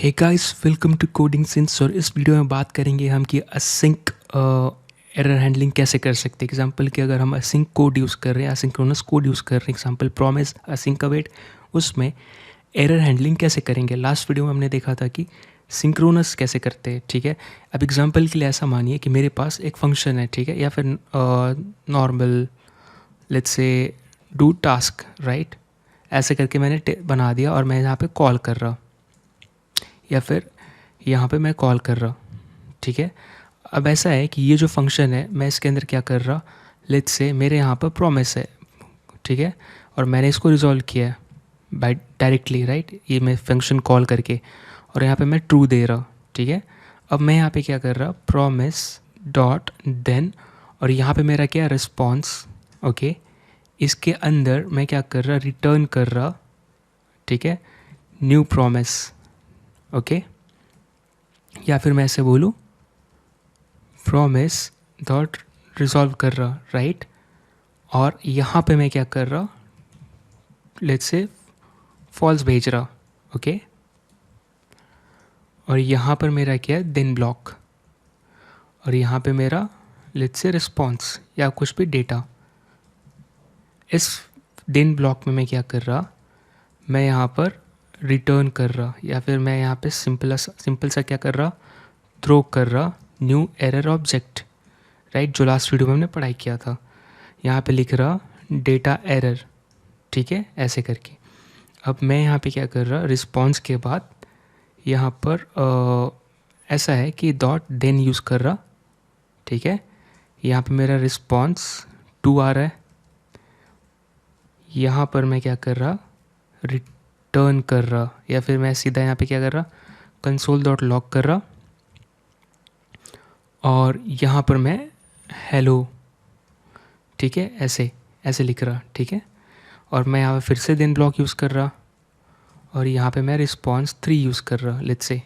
Hey guys, welcome to coding sins. और इस video में बात करेंगे हम कि असिंक एरर हैंडलिंग कैसे कर सकते हैं। एग्जांपल कि अगर हम असिंक कोड यूज़ कर रहे हैं, असिंक्रोनस कोड यूज़ कर रहे हैं, एग्जांपल प्रॉमिस, असिंक अवेट, उसमें एरर हैंडलिंग कैसे करेंगे। लास्ट वीडियो में हमने देखा था कि सिंक्रोनस कैसे करते हैं, ठीक है। अब एग्जांपल के लिए ऐसा मानिए कि मेरे पास एक फंक्शन है, ठीक है, या फिर normal let's say do task, right. ऐसे करके मैंने बना दिया और मैं यहाँ पे कॉल कर रहा, या फिर यहाँ पे मैं कॉल कर रहा, ठीक है। अब ऐसा है कि ये जो फंक्शन है, मैं इसके अंदर क्या कर रहा, लेट्स से मेरे यहाँ पर प्रॉमिस है, ठीक है, और मैंने इसको रिजॉल्व किया है बाय डायरेक्टली, राइट। ये मैं फंक्शन कॉल करके, और यहाँ पे मैं ट्रू दे रहा, ठीक है। अब मैं यहाँ पे क्या कर रहा, प्रॉमिस डॉट देन, और यहाँ पे मेरा क्या रिस्पॉन्स, ओके। इसके अंदर मैं क्या कर रहा, रिटर्न कर रहा, ठीक है, न्यू प्रॉमिस, ओके। या फिर मैं ऐसे बोलूँ, प्रॉमिस डॉट रिजॉल्व कर रहा, राइट। और यहाँ पे मैं क्या कर रहा, लेट्स से फॉल्स भेज रहा, ओके। और यहाँ पर मेरा क्या है, देन ब्लॉक, और यहाँ पे मेरा लेट्स से रिस्पॉन्स या कुछ भी डेटा। इस देन ब्लॉक में मैं क्या कर रहा, मैं यहाँ पर रिटर्न कर रहा, या फिर मैं यहाँ पे सिंपल सा क्या कर रहा, थ्रो कर रहा न्यू एरर ऑब्जेक्ट, राइट, जो लास्ट वीडियो में हमने पढ़ाई किया था। यहाँ पे लिख रहा डेटा एरर, ठीक है, ऐसे करके। अब मैं यहाँ पे क्या कर रहा, रिस्पॉन्स के बाद यहाँ पर ऐसा है कि डॉट देन यूज़ कर रहा, ठीक है। यहाँ पे मेरा रिस्पॉन्स 2 आ रहा है। यहाँ पर मैं क्या कर रहा, रिटर्न कर रहा, या फिर मैं सीधा यहाँ पे क्या कर रहा, कंसोल डॉट लॉग कर रहा, और यहाँ पर मैं हेलो, ठीक है, ऐसे ऐसे लिख रहा, ठीक है। और मैं यहाँ पे फिर से देन ब्लॉक यूज़ कर रहा, और यहाँ पे मैं रिस्पॉन्स 3 यूज़ कर रहा, लेट्स से,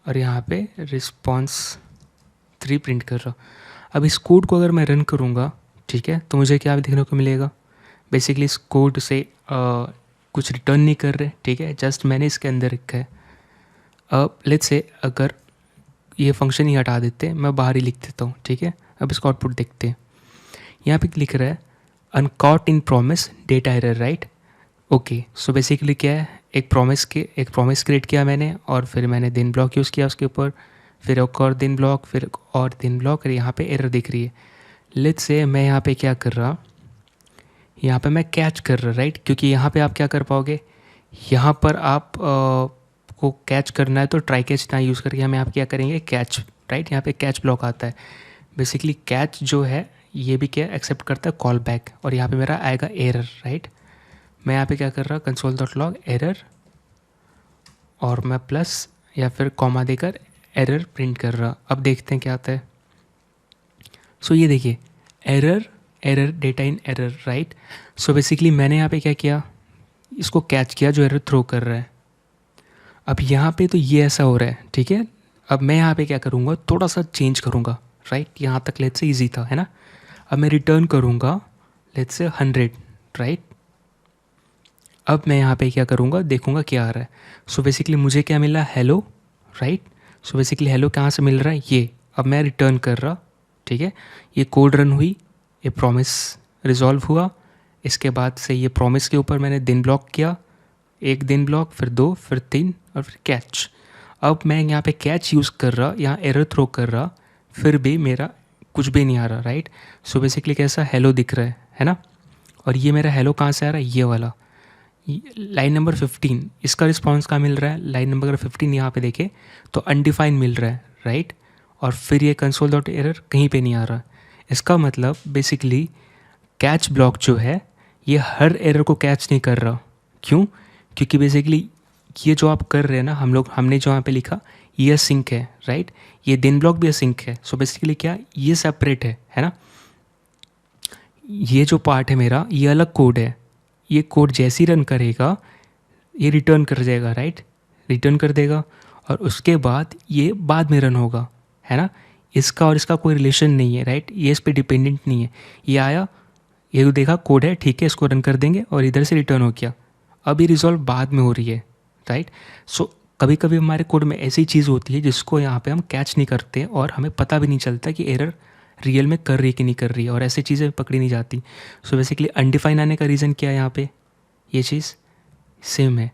और यहाँ पे रिस्पॉन्स 3 प्रिंट कर रहा। अब इस कोड को अगर मैं रन करूँगा, ठीक है, तो मुझे क्या देखने को मिलेगा, बेसिकली इस कोड से कुछ रिटर्न नहीं कर रहे, ठीक है, जस्ट मैंने इसके अंदर रखा है। अब लेट्स से अगर ये फंक्शन ही हटा देते, मैं बाहर ही लिख देता हूँ, ठीक है। अब इसका आउटपुट देखते हैं। यहाँ पे लिख रहा है uncaught in promise data error, right, okay. So basically क्या है, एक प्रॉमिस क्रिएट किया मैंने, और फिर मैंने देन ब्लॉक यूज़ किया उसके ऊपर, फिर एक और देन ब्लॉक, फिर और देन ब्लॉक, और यहाँ पे एरर दिख रही है। लेट्स से मैं यहाँ पे क्या कर रहा, यहाँ पे मैं कैच कर रहा, राइट, क्योंकि यहाँ पे आप क्या कर पाओगे, यहाँ पर आप को कैच करना है तो ट्राई कैच ना यूज़ करके हमें आप क्या करेंगे, कैच, राइट। यहाँ पे कैच ब्लॉक आता है। बेसिकली कैच जो है ये भी क्या एक्सेप्ट करता है, कॉल बैक, और यहाँ पे मेरा आएगा एरर, राइट। मैं यहाँ पे क्या कर रहा, कंसोल डॉट लॉग एरर, और मैं प्लस या फिर कॉमा देकर एरर प्रिंट कर रहा। अब देखते हैं क्या आता है। सो ये देखिए, एरर एरर डेटा इन एरर, राइट। सो बेसिकली मैंने यहाँ पे क्या किया, इसको कैच किया जो एरर थ्रो कर रहा है। अब यहाँ पे तो ये ऐसा हो रहा है, ठीक है। अब मैं यहाँ पे क्या करूँगा, थोड़ा सा चेंज करूँगा, राइट। यहाँ तक लेट्स से ईजी था, है ना। अब मैं रिटर्न करूँगा लेट्स से 100, राइट। अब मैं यहाँ पे क्या करूँगा, देखूँगा क्या आ रहा है। सो बेसिकली मुझे क्या मिला, hello, right. So basically hello कहाँ से मिल रहा है, ये। अब मैं रिटर्न कर रहा, ठीक है। ये कोड रन हुई, ये प्रॉमिस रिजॉल्व हुआ। इसके बाद से ये प्रॉमिस के ऊपर मैंने दिन ब्लॉक किया, एक दिन ब्लॉक, फिर 2, फिर 3, और फिर कैच। अब मैं यहाँ पे कैच यूज़ कर रहा, यहाँ एरर थ्रो कर रहा, फिर भी मेरा कुछ भी नहीं आ रहा, राइट। सो बेसिकली कैसा, हेलो दिख रहा है ना। और ये मेरा हेलो कहाँ से आ रहा है, ये वाला लाइन नंबर 15, इसका रिस्पॉन्स कहाँ मिल रहा है, लाइन नंबर 15 यहाँ पे देखे तो अनडिफाइन मिल रहा है, राइट। और फिर ये कंसोल डॉट एरर कहीं पे नहीं आ रहा। इसका मतलब बेसिकली कैच ब्लॉक जो है ये हर एरर को कैच नहीं कर रहा। क्यों, क्योंकि बेसिकली ये जो आप कर रहे हैं ना, हमने जो यहाँ पे लिखा ये सिंक है, राइट। ये दिन ब्लॉक भी सिंक है। सो बेसिकली क्या, ये सेपरेट है ना। ये जो पार्ट है मेरा, ये अलग कोड है। ये कोड जैसे ही रन करेगा ये रिटर्न कर जाएगा, राइट, रिटर्न कर देगा, और उसके बाद ये बाद में रन होगा, है ना। इसका और इसका कोई रिलेशन नहीं है, राइट, ये इस पर डिपेंडेंट नहीं है। ये आया, ये देखा कोड है, ठीक है, इसको रन कर देंगे, और इधर से रिटर्न हो गया। अब ये रिजॉल्व बाद में हो रही है, राइट। सो कभी कभी हमारे कोड में ऐसी चीज़ होती है जिसको यहाँ पे हम कैच नहीं करते और हमें पता भी नहीं चलता कि एरर रियल में कर रही है कि नहीं कर रही है, और ऐसी चीज़ें पकड़ी नहीं जाती। सो बेसिकली अनडिफाइन आने का रीज़न क्या है, यहाँ पे ये चीज़ सेम है।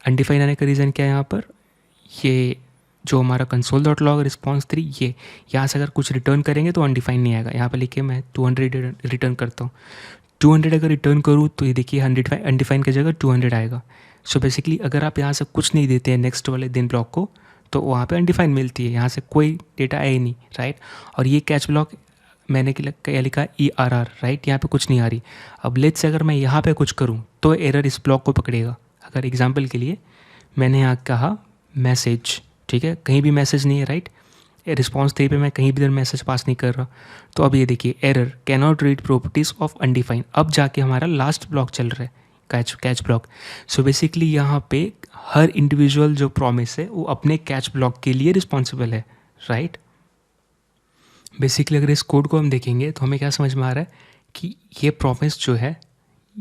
अनडिफाइन आने का रीज़न क्या है यहाँ पर, ये जो हमारा कंसोल डॉट लॉग रिस्पॉन्स 3, ये यहाँ से अगर कुछ रिटर्न करेंगे तो अनडिफाइन नहीं आएगा। यहाँ पे लिखे मैं 200 रिटर्न करता हूँ, 200 अगर रिटर्न करूँ तो ये देखिए अनडिफाइन की जगह 200 आएगा। सो बेसिकली अगर आप यहाँ से कुछ नहीं देते हैं नेक्स्ट वाले दिन ब्लॉक को तो वहाँ पे अनडिफाइन मिलती है, यहाँ से कोई डेटा आए ही नहीं, राइट। और ये कैच ब्लॉक मैंने क्या लिखा ERR, राइट, यहाँ पे कुछ नहीं आ रही। अब लेट्स से अगर मैं यहाँ पे कुछ करूँ तो एरर इस ब्लॉक को पकड़ेगा। अगर एग्जांपल के लिए मैंने यहाँ कहा मैसेज, ठीक है, कहीं भी मैसेज नहीं है, राइट, रिस्पॉन्स 3 पे मैं कहीं भी मैसेज पास नहीं कर रहा, तो अब ये देखिए error can not read properties of undefine. अब जाके हमारा लास्ट ब्लॉक चल रहा है, कैच ब्लॉक। सो बेसिकली यहाँ पे हर इंडिविजुअल जो प्रॉमिस है वो अपने कैच ब्लॉक के लिए रिस्पॉन्सिबल है, राइट। बेसिकली अगर इस कोड को हम देखेंगे तो हमें क्या समझ में आ रहा है कि ये प्रॉमिस जो है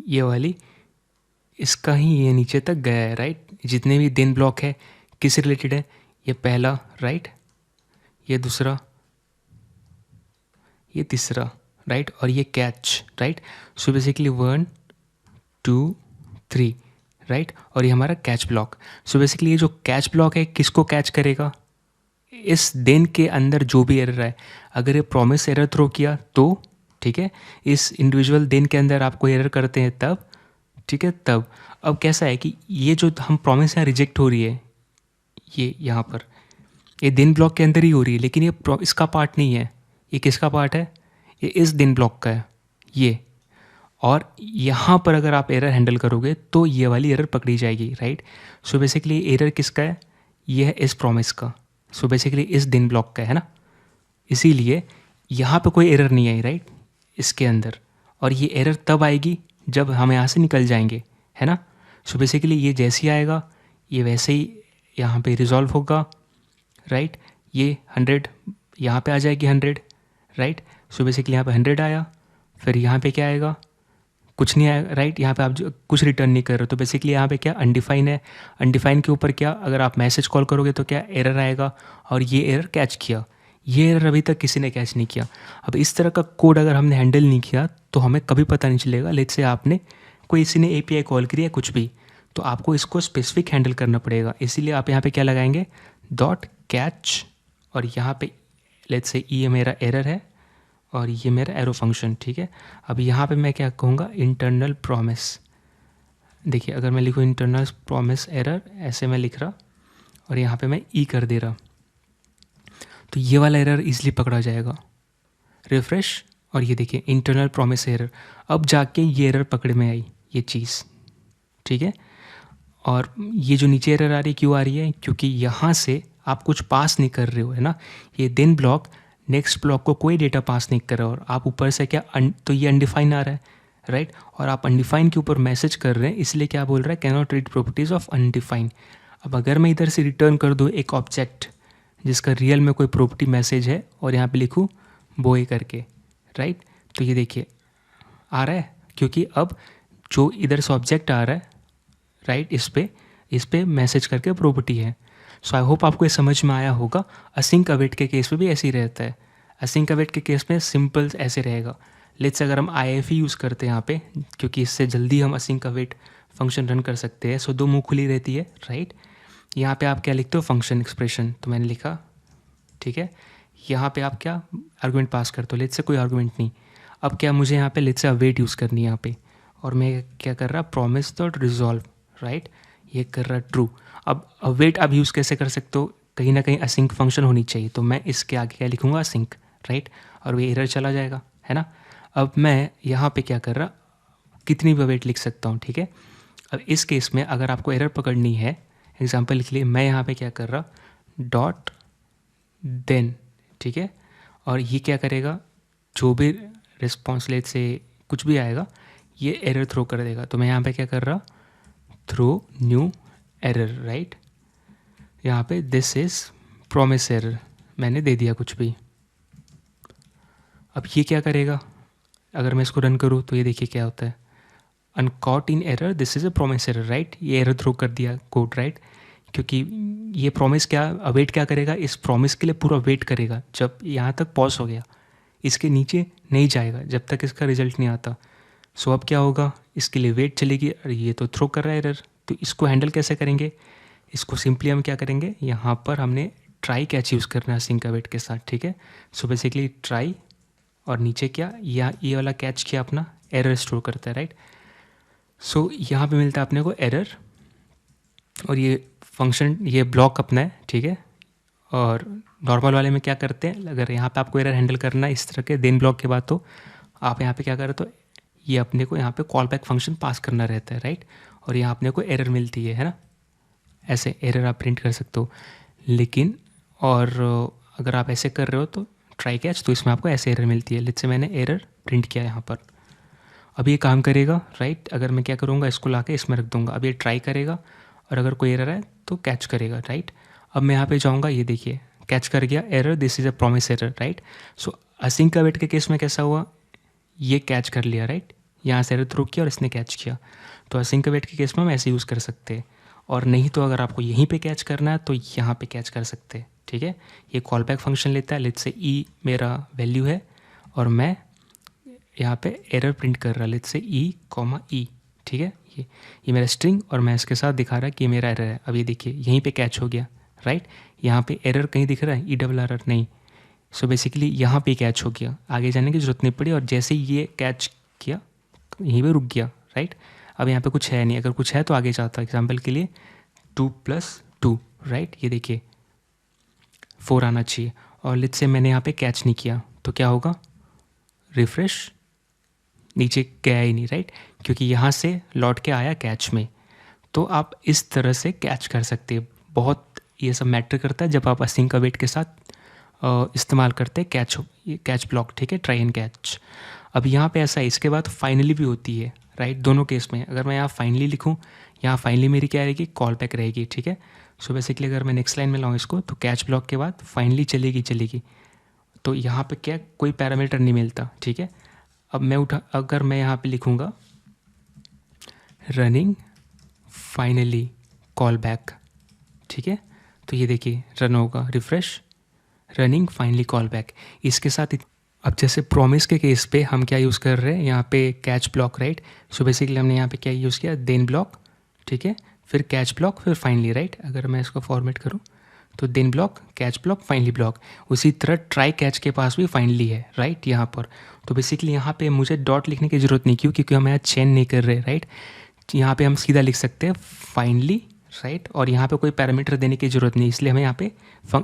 ये वाली, इसका ही ये नीचे तक गया है, राइट। जितने भी दिन ब्लॉक है किससे रिलेटेड है, ये पहला, राइट, ये दूसरा, ये तीसरा, राइट, और ये catch, right. So basically 1 2 3, right, और ये हमारा कैच ब्लॉक। सो बेसिकली ये जो कैच ब्लॉक है किसको कैच करेगा, इस देन के अंदर जो भी एरर है। अगर ये प्रॉमिस एरर थ्रो किया तो ठीक है, इस इंडिविजुअल देन के अंदर आप कोई एरर करते हैं तब, ठीक है, तब। अब कैसा है कि ये जो हम प्रॉमिस यहाँ रिजेक्ट हो रही है, ये यहाँ पर ये दिन ब्लॉक के अंदर ही हो रही है, लेकिन ये इसका पार्ट नहीं है। ये किसका पार्ट है, ये इस दिन ब्लॉक का है ये। और यहाँ पर अगर आप एरर हैंडल करोगे तो ये वाली एरर पकड़ी जाएगी, राइट। सो बेसिकली एरर किसका है, ये है इस प्रॉमिस का। सो बेसिकली इस दिन ब्लॉक का है ना, इसीलिए यहाँ पे कोई एरर नहीं आई, राइट, इसके अंदर। और ये एरर तब आएगी जब हम यहाँ से निकल जाएंगे, है ना। सो बेसिकली ये जैसे ही आएगा ये वैसे ही यहाँ पे रिजॉल्व होगा, राइट। ये 100 यहाँ पे आ जाएगी 100, राइट। सो बेसिकली यहाँ पे 100 आया, फिर यहाँ पे क्या आएगा, कुछ नहीं आएगा, राइट। यहाँ पे आप जो कुछ रिटर्न नहीं कर रहे हो तो बेसिकली यहाँ पे क्या अनडिफाइन है। अनडिफाइन के ऊपर क्या, अगर आप मैसेज कॉल करोगे तो क्या एरर आएगा, और ये एरर कैच किया। ये एरर अभी तक किसी ने कैच नहीं किया। अब इस तरह का कोड अगर हमने हैंडल नहीं किया तो हमें कभी पता नहीं चलेगा। लेट्स से आपने कोई किसी ने API कॉल करी है कुछ भी, तो आपको इसको स्पेसिफिक हैंडल करना पड़ेगा। इसीलिए आप यहाँ पे क्या लगाएंगे, डॉट कैच, और यहाँ पे लेट्स से ये मेरा एरर है और ये मेरा एरो फंक्शन, ठीक है। अब यहाँ पे मैं क्या कहूँगा, इंटरनल प्रॉमिस। देखिए अगर मैं लिखूँ इंटरनल प्रॉमिस एरर, ऐसे मैं लिख रहा और यहाँ पे मैं कर दे रहा, तो ये वाला एरर इजीली पकड़ा जाएगा। रिफ्रेश, और ये देखिए इंटरनल प्रॉमिस एरर। अब जाके ये एरर पकड़ में आई, ये चीज़, ठीक है। और ये जो नीचे एरर आ रही है क्यों आ रही है, क्योंकि यहाँ से आप कुछ पास नहीं कर रहे हो, है ना। ये देन ब्लॉक नेक्स्ट ब्लॉक को कोई डेटा पास नहीं कर रहा, और आप ऊपर से क्या तो ये अनडिफाइन आ रहा है, राइट। और आप अनडिफाइन के ऊपर मैसेज कर रहे हैं, इसलिए क्या बोल रहा है, can not read properties of undefine. अब अगर मैं इधर से रिटर्न कर दूँ एक ऑब्जेक्ट जिसका रियल में कोई प्रॉपर्टी मैसेज है और यहाँ पे लिखूँ बॉय करके, राइट, तो ये देखिए आ रहा है, क्योंकि अब जो इधर से ऑब्जेक्ट आ रहा है, राइट, इस पे मैसेज करके प्रॉपर्टी है। सो आई होप आपको ये समझ में आया होगा। असिंक अवेट के केस में भी ऐसे ही रहता है। असिंक अवेट के केस में सिंपल ऐसे रहेगा। लेट्स अगर हम IIFE यूज़ करते हैं यहाँ पे, क्योंकि इससे जल्दी हम असिंक अवेट फंक्शन रन कर सकते हैं। सो दो मुँह खुली रहती है, राइट। यहाँ पे आप क्या लिखते हो, फंक्शन एक्सप्रेशन, तो मैंने लिखा, ठीक है। यहाँ पे आप क्या आर्गूमेंट पास करते हो, लेट्स से कोई आर्गूमेंट नहीं। अब क्या मुझे यहाँ पे लेट्स से अवेट यूज़ करनी है यहाँ पे, और मैं क्या कर रहा, प्रॉमिस डॉट रिजॉल्व, राइट, ये कर रहा ट्रू। अब अवेट आप यूज़ कैसे कर सकते हो, कहीं ना कहीं असिंक फंक्शन होनी चाहिए, तो मैं इसके आगे क्या लिखूँगा, असिंक, राइट, और ये एरर चला जाएगा, है ना। अब मैं यहाँ पे क्या कर रहा, कितनी भी अवेट लिख सकता हूँ, ठीक है। अब इस केस में अगर आपको एरर पकड़नी है, एग्जाम्पल के लिए मैं यहाँ पे क्या कर रहा, डॉट देन, ठीक है, और ये क्या करेगा, जो भी रिस्पॉन्स लेट से कुछ भी आएगा ये एरर थ्रो कर देगा। तो मैं यहाँ पे क्या कर रहा, थ्रो न्यू एरर, राइट। यहाँ पे दिस इज़ प्रॉमिस एरर मैंने दे दिया कुछ भी। अब ये क्या करेगा, अगर मैं इसको रन करूँ तो ये देखिए क्या होता है, uncaught in error, this is a promise error, right. ये एरर थ्रो कर दिया कोड, राइट, क्योंकि ये प्रॉमिस क्या अवेट क्या करेगा, इस प्रॉमिस के लिए पूरा वेट करेगा जब यहाँ तक पॉज हो गया, इसके नीचे नहीं जाएगा जब तक इसका रिजल्ट नहीं आता। सो अब क्या होगा, इसके लिए वेट चलेगी, और ये तो थ्रो कर रहा है एरर, तो इसको हैंडल कैसे करेंगे, इसको सिंपली हम क्या करेंगे, यहाँ पर हमने ट्राई कैच यूज़ करना है सिंक अवेट के साथ, ठीक है। सो बेसिकली ट्राई और नीचे क्या, या ये वाला कैच किया अपना एरर स्टोर करता है, राइट। सो यहाँ पे मिलता है अपने को एरर, और ये फंक्शन ये ब्लॉक अपना है, ठीक है। और नॉर्मल वाले में क्या करते हैं, अगर यहाँ पे आपको एरर हैंडल करना है इस तरह के देन ब्लॉक के बाद, तो आप यहाँ पे क्या करें, तो ये अपने को यहाँ पे कॉल बैक फंक्शन पास करना रहता है, राइट। और यहाँ अपने को एरर मिलती है ना, ऐसे एरर आप प्रिंट कर सकते हो। लेकिन और अगर आप ऐसे कर रहे हो तो ट्राई कैच, तो इसमें आपको ऐसे एरर मिलती है। लेट्स से मैंने एरर प्रिंट किया यहाँ पर, अब ये काम करेगा, राइट। अगर मैं क्या करूँगा, इसको ला के इसमें रख दूँगा, अब ये ट्राई करेगा, और अगर कोई एरर है तो कैच करेगा, राइट। अब मैं यहाँ पे जाऊँगा, ये देखिए कैच कर गया error, this is a promise error, right. So async await के केस में कैसा हुआ, ये कैच कर लिया, राइट, यहाँ से एरर थ्रो किया और इसने कैच किया। तो असिंक अवेट के केस में हम ऐसे यूज़ कर सकते हैं, और नहीं तो अगर आपको यहीं पे कैच करना है तो यहाँ पे कैच कर सकते हैं, ठीक है। ये कॉल बैक फंक्शन लेता है, लेट्स से ई मेरा वैल्यू है और मैं यहाँ पे एरर प्रिंट कर रहा, लेट्स से ई, ठीक है। ये मेरा स्ट्रिंग, और मैं इसके साथ दिखा रहा कि ये मेरा एरर है। अब ये देखिए यहीं पे कैच हो गया, राइट। यहाँ पे एरर कहीं दिख रहा है, ई डबल एरर नहीं। सो बेसिकली यहाँ पे कैच हो गया, आगे जाने की जरूरत नहीं पड़ी, और जैसे ही ये कैच किया यहीं पे रुक गया, राइट। अब यहाँ पे कुछ है नहीं, अगर कुछ है तो आगे जाता, एग्जाम्पल के लिए 2 + 2, राइट, ये देखिए 4 आना चाहिए, और लेट्स से मैंने यहाँ पे कैच नहीं किया तो क्या होगा, रिफ्रेश, नीचे गया ही नहीं, राइट, क्योंकि यहाँ से लौट के आया कैच में। तो आप इस तरह से कैच कर सकते हैं। बहुत ये सब मैटर करता है जब आप असिंक अवेट के साथ इस्तेमाल करते हैं कैच ब्लॉक, ठीक है, ट्राई एंड कैच। अब यहाँ पे ऐसा है, इसके बाद फाइनली भी होती है, राइट, दोनों केस में। अगर मैं यहाँ फाइनली लिखूँ, यहाँ फाइनली मेरी क्या रहेगी, कॉल बैक रहेगी, ठीक है। सो बेसिकली अगर मैं नेक्स्ट लाइन में लाऊँ इसको, तो कैच ब्लॉक के बाद फाइनली चलेगी, तो यहाँ पे क्या कोई पैरामीटर नहीं मिलता, ठीक है। अब मैं अगर मैं यहाँ पे लिखूँगा रनिंग फाइनली कॉल बैक, ठीक है, तो ये देखिए रन होगा, refresh, running finally call back. इसके साथ अब जैसे प्रॉमिस के केस पे हम क्या यूज़ कर रहे हैं, यहाँ पे catch block, right. So basically हमने यहाँ पे क्या यूज़ किया, देन ब्लॉक, ठीक है, फिर कैच ब्लॉक, फिर फाइनली, राइट। अगर मैं इसको फॉर्मेट करूँ तो then block, catch block, finally block. उसी तरह ट्राई कैच के पास भी फाइनली है, राइट, यहाँ पर। तो बेसिकली यहाँ पे मुझे डॉट लिखने की ज़रूरत नहीं, क्योंकि हम यहाँ चेन नहीं कर रहे, राइट। यहाँ पे हम सीधा लिख सकते हैं फाइनली, राइट, और यहाँ पे कोई पैरामीटर देने की ज़रूरत नहीं, इसलिए हमें यहाँ पे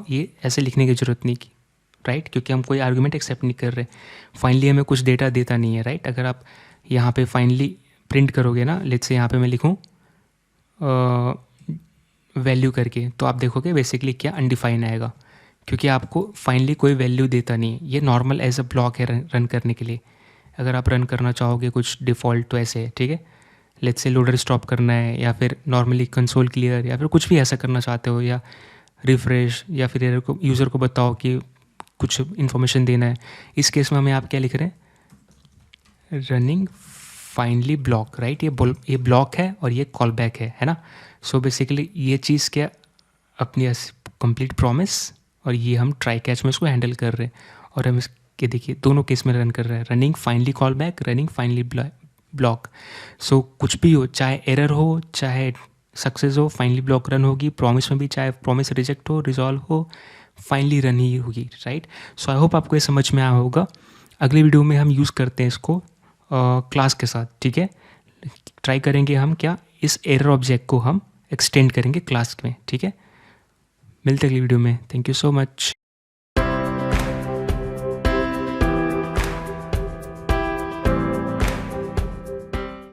ये ऐसे लिखने की ज़रूरत नहीं की, राइट, क्योंकि हम कोई आर्गुमेंट एक्सेप्ट नहीं कर रहे। फाइनली हमें कुछ डेटा देता नहीं है, राइट। अगर आप यहाँ पे फाइनली प्रिंट करोगे ना, लेट्स से यहाँ पे मैं लिखूँ वैल्यू करके, तो आप देखोगे बेसिकली क्या अनडिफाइन आएगा, क्योंकि आपको फाइनली कोई वैल्यू देता नहीं है। ये नॉर्मल एज अ ब्लॉक है रन करने के लिए। अगर आप रन करना चाहोगे कुछ डिफ़ॉल्ट तो ऐसे है, ठीक है। लेट्स से लोडर स्टॉप करना है, या फिर नॉर्मली कंसोल क्लियर, या फिर कुछ भी ऐसा करना चाहते हो, या रिफ्रेश, या फिर यूज़र को बताओ कि कुछ इन्फॉर्मेशन देना है। इस केस में हमें आप क्या लिख रहे हैं, रनिंग फाइनली ब्लॉक, राइट। ये ब्लॉक है और ये कॉल बैक है ना। सो बेसिकली ये चीज़ क्या अपनी कंप्लीट प्रॉमिस, और ये हम ट्राई कैच में इसको हैंडल कर रहे हैं, और हम इसके देखिए दोनों केस में रन कर रहे हैं, running finally callback, running finally block. So कुछ भी हो, चाहे एरर हो चाहे सक्सेस हो, फाइनली ब्लॉक रन होगी। प्रॉमिस में भी चाहे प्रॉमिस रिजेक्ट हो, रिजॉल्व हो, फाइनली रन ही होगी, राइट। सो आई होप आपको ये समझ में आया होगा। अगली वीडियो में हम यूज़ करते हैं इसको क्लास के साथ, ठीक है। ट्राई करेंगे हम क्या, इस एरर ऑब्जेक्ट को हम एक्सटेंड करेंगे क्लास में, ठीक है। मिलते अगली वीडियो में, थैंक यू सो मच।